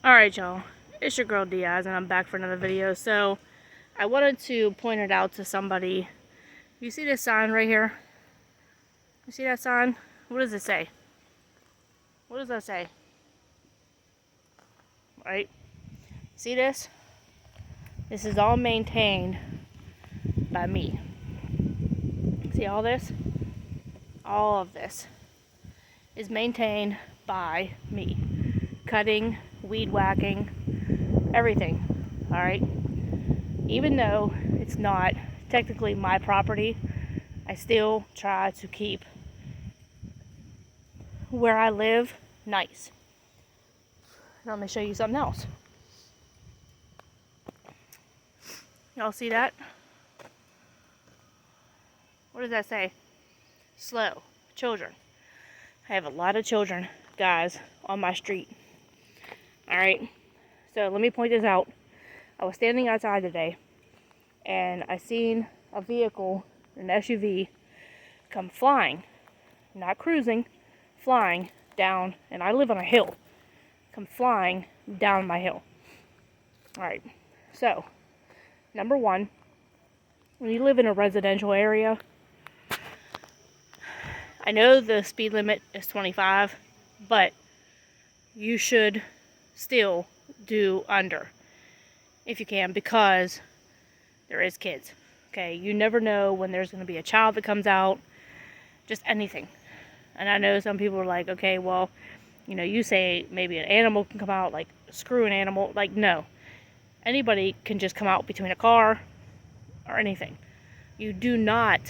Alright, y'all. It's your girl Diaz, and I'm back for another video. So, I wanted to point it out to somebody. You see this sign right here? You see that sign? What does it say? What does that say? Right? See this? This is all maintained by me. See all this? All of this is maintained by me. Cutting, weed whacking, everything. Alright? Even though it's not technically my property, I still try to keep where I live nice. Let me show you something else. Y'all see that? What does that say? Slow. Children. I have a lot of children, guys, on my street. Alright? So let me point this out. I was standing outside today, and I seen a vehicle, an SUV, come flying. Not cruising, flying down, and I live on a hill. Come flying down my hill. Alright, so, number one, when you live in a residential area, I know the speed limit is 25, but you should still do under if you can, because there is kids. Okay, you never know when there's going to be a child that comes out, just anything. And I know some people are like, okay, well, you know, you say maybe an animal can come out, like, screw an animal. Like, no. Anybody can just come out between a car or anything. You do not.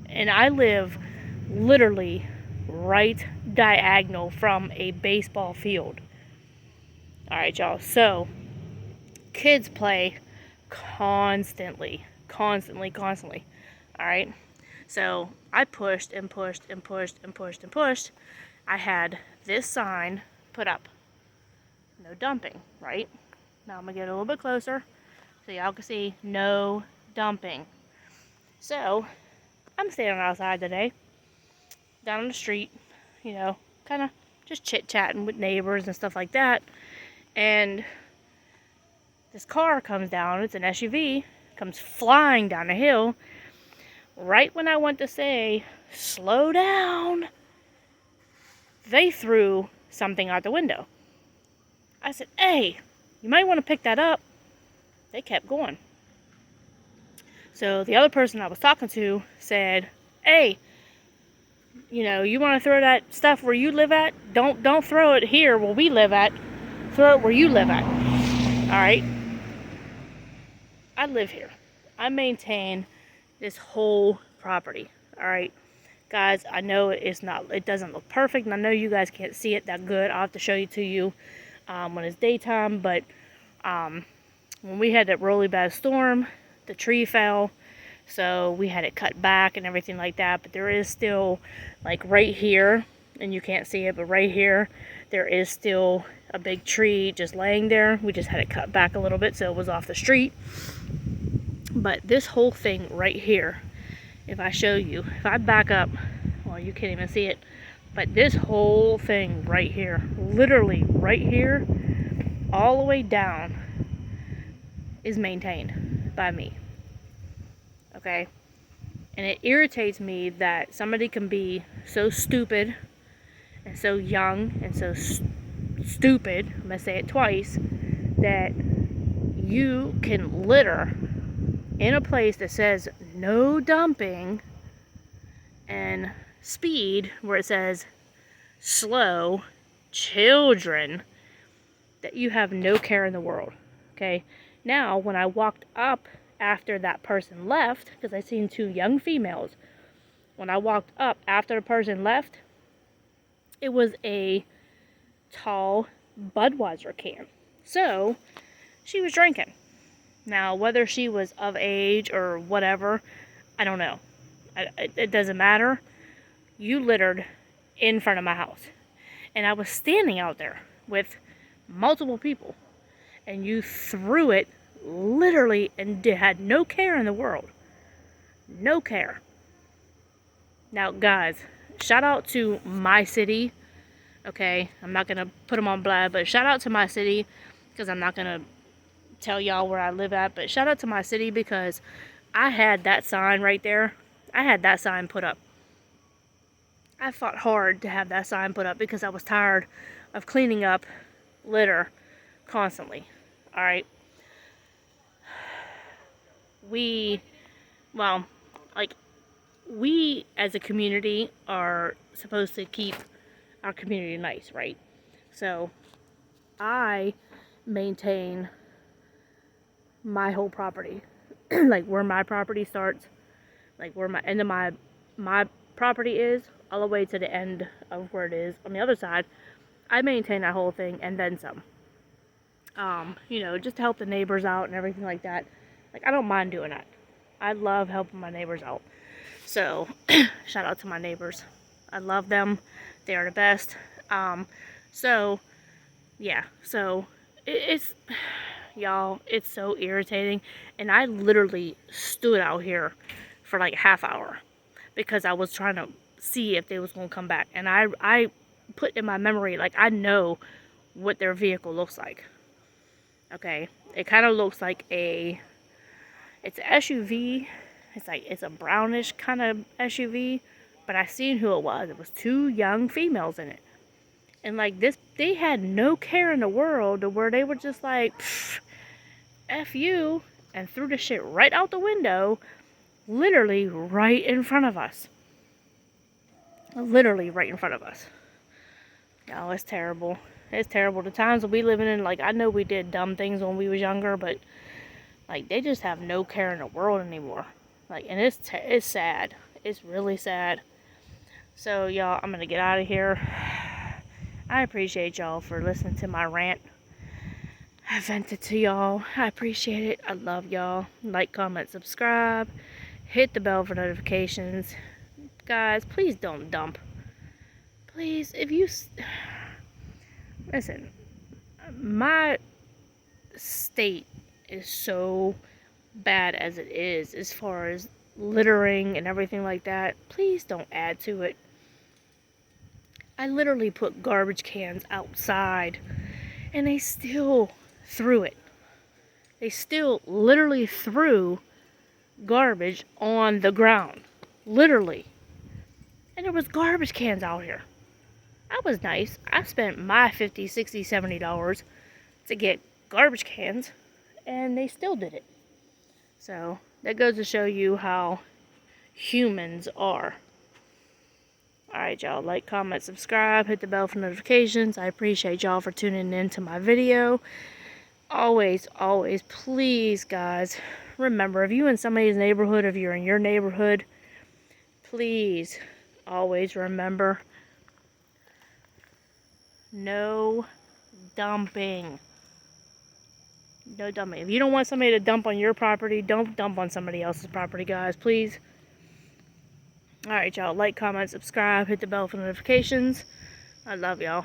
And I live literally right diagonal from a baseball field. Alright, y'all. So, kids play constantly. Alright? So, I pushed and pushed and pushed and pushed and pushed. I had this sign put up. No dumping, right? Now I'm going to get a little bit closer so y'all can see no dumping. So, I'm standing outside today, down on the street, you know, kind of just chit-chatting with neighbors and stuff like that. And this car comes down, it's an SUV, comes flying down the hill. Right when I went to say, slow down, they threw something out the window. I said, hey, you might want to pick that up. They kept going. So the other person I was talking to said, hey, you know, you want to throw that stuff where you live at? Don't throw it here where we live at. Throw it where you live at. Alright? I live here. I maintain this whole property. Alright? Guys, I know it doesn't look perfect, and I know you guys can't see it that good. I'll have to show it to you when it's daytime, but when we had that really bad storm, the tree fell, so we had it cut back and everything like that. But there is still, like right here, and you can't see it, but right here, there is still a big tree just laying there. We just had it cut back a little bit so it was off the street. But this whole thing right here, if I show you, if I back up, well, you can't even see it, but this whole thing right here, literally right here, all the way down, is maintained by me. Okay? And it irritates me that somebody can be so stupid and so young and so stupid, I'm going to say it twice, that you can litter in a place that says no dumping and speed where it says slow children, that you have no care in the world. Okay? Now, when I walked up after that person left, because I seen two young females, when I walked up after the person left, it was a tall Budweiser can. So, she was drinking. Now, whether she was of age or whatever, I don't know. It doesn't matter. You littered in front of my house. And I was standing out there with multiple people. And you threw it literally and had no care in the world. No care. Now, guys, shout out to my city Okay, I'm not gonna put them on blast, but shout out to my city, because I'm not gonna tell y'all where I live at, but shout out to my city because I had that sign right there. I had that sign put up. I fought hard to have that sign put up because I was tired of cleaning up litter constantly. Alright. Well, like, we as a community are supposed to keep our community nice, right? So, I maintain my whole property. Like, where my property starts, like where my end of my property is, all the way to the end of where it is on the other side. I maintain that whole thing and then some. You know, just to help the neighbors out and everything like that. Like, I don't mind doing that. I love helping my neighbors out. So, shout out to my neighbors. I love them. They are the best. So, yeah. So, it's, y'all, it's so irritating. And I literally stood out here for like a half hour because I was trying to see if they was going to come back. And I put in my memory, like, I know what their vehicle looks like. Okay, it kind of looks like it's an SUV. It's a brownish kind of SUV, but I seen who it was. It was 2 young females in it. And like this, they had no care in the world to where they were just like, F you, and threw the shit right out the window, literally right in front of us. Literally right in front of us. Oh, it's terrible. It's terrible. The times that we living in, like, I know we did dumb things when we was younger, but like, they just have no care in the world anymore. Like, and it's sad. It's really sad. So, y'all, I'm gonna get out of here. I appreciate y'all for listening to my rant. I vented to y'all. I appreciate it. I love y'all. Like, comment, subscribe. Hit the bell for notifications. Guys, please don't dump. Please, if you... Listen, my state is so bad as it is as far as littering and everything like that. Please don't add to it. I literally put garbage cans outside and they still threw it. They still literally threw garbage on the ground. Literally. And there was garbage cans out here. That was nice. I spent my $50, $60, $70 to get garbage cans, and they still did it. So, that goes to show you how humans are. Alright, y'all. Like, comment, subscribe, hit the bell for notifications. I appreciate y'all for tuning in to my video. Always, always, please, guys, remember, if you're in somebody's neighborhood, if you're in your neighborhood, please, always remember, no dumping. No dumping. If you don't want somebody to dump on your property, don't dump on somebody else's property, guys, please. Alright, y'all. Like, comment, subscribe, hit the bell for notifications. I love y'all.